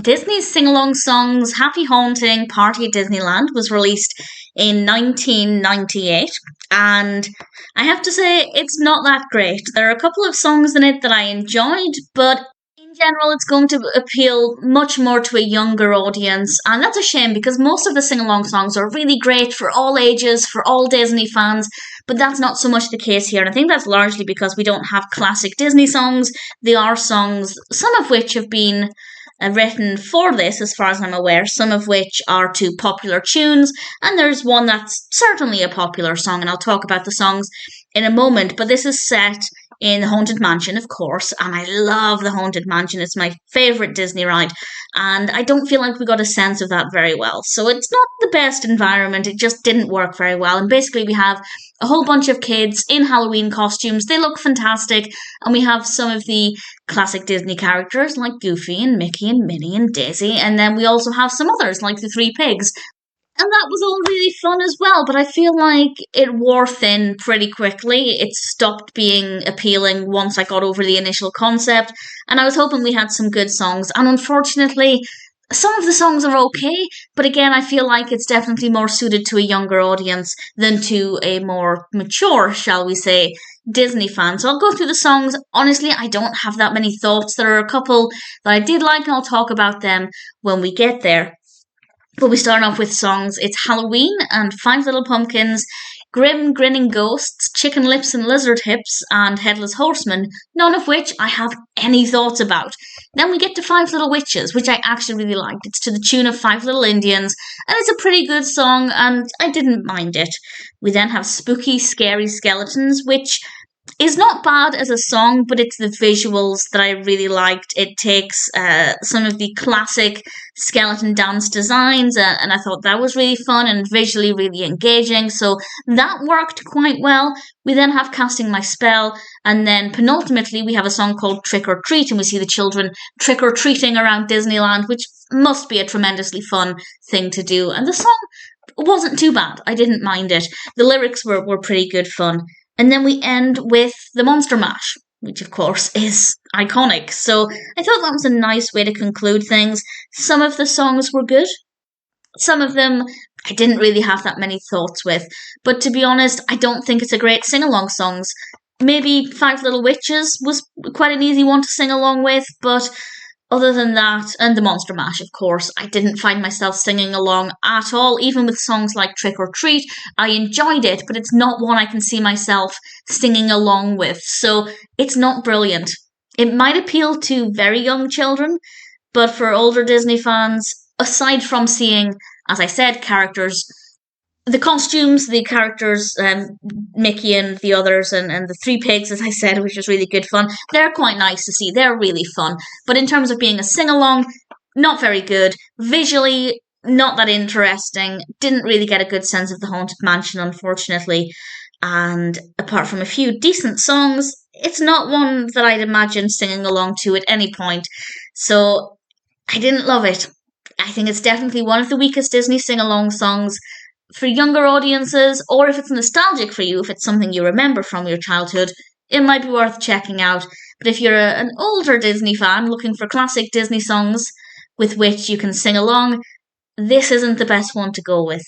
Disney's sing-along songs Happy Haunting Party at Disneyland was released in 1998, and I have to say it's not that great. There are a couple of songs in it that I enjoyed, but in general it's going to appeal much more to a younger audience, and that's a shame because most of the sing-along songs are really great for all ages, for all Disney fans, but that's not so much the case here, and I think that's largely because we don't have classic Disney songs. They are songs, some of which have been written for this, as far as I'm aware, some of which are to popular tunes, and there's one that's certainly a popular song, and I'll talk about the songs in a moment, but this is set in the Haunted Mansion, of course, and I love the Haunted Mansion. It's my favourite Disney ride, and I don't feel like we got a sense of that very well. So it's not the best environment, it just didn't work very well, and basically we have a whole bunch of kids in Halloween costumes. They look fantastic, and we have some of the classic Disney characters like Goofy and Mickey and Minnie and Daisy, and then we also have some others like the Three Pigs. And that was all really fun as well, but I feel like it wore thin pretty quickly. It stopped being appealing once I got over the initial concept, and I was hoping we had some good songs, and unfortunately, some of the songs are okay, but again, I feel like it's definitely more suited to a younger audience than to a more mature, shall we say, Disney fan. So I'll go through the songs. Honestly, I don't have that many thoughts. There are a couple that I did like, and I'll talk about them when we get there. But we start off with songs. It's Halloween and Five Little Pumpkins, Grinning Ghosts, Chicken Lips and Lizard Hips, and Headless Horseman, none of which I have any thoughts about. Then we get to Five Little Witches, which I actually really liked. It's to the tune of Five Little Indians, and it's a pretty good song, and I didn't mind it. We then have Spooky, Scary Skeletons, which is not bad as a song, but it's the visuals that I really liked. It takes some of the classic skeleton dance designs, and I thought that was really fun and visually really engaging, so that worked quite well. We then have Casting My Spell, and then penultimately we have a song called Trick or Treat, and we see the children trick-or-treating around Disneyland, which must be a tremendously fun thing to do, and the song wasn't too bad. I didn't mind it. The lyrics were pretty good fun. And then we end with the Monster Mash, which of course is iconic. So I thought that was a nice way to conclude things. Some of the songs were good. Some of them I didn't really have that many thoughts with. But to be honest, I don't think it's a great sing-along songs. Maybe Five Little Witches was quite an easy one to sing along with, but other than that, and the Monster Mash, of course, I didn't find myself singing along at all, even with songs like Trick or Treat. I enjoyed it, but it's not one I can see myself singing along with, so it's not brilliant. It might appeal to very young children, but for older Disney fans, aside from seeing, as I said, characters, the costumes, the characters, Mickey and the others, and the Three Pigs, as I said, which was really good fun. They're quite nice to see. They're really fun. But in terms of being a sing-along, not very good. Visually, not that interesting. Didn't really get a good sense of the Haunted Mansion, unfortunately. And apart from a few decent songs, it's not one that I'd imagine singing along to at any point. So I didn't love it. I think it's definitely one of the weakest Disney sing-along songs. For younger audiences, or if it's nostalgic for you, if it's something you remember from your childhood, it might be worth checking out. But if you're an older Disney fan looking for classic Disney songs with which you can sing along, this isn't the best one to go with.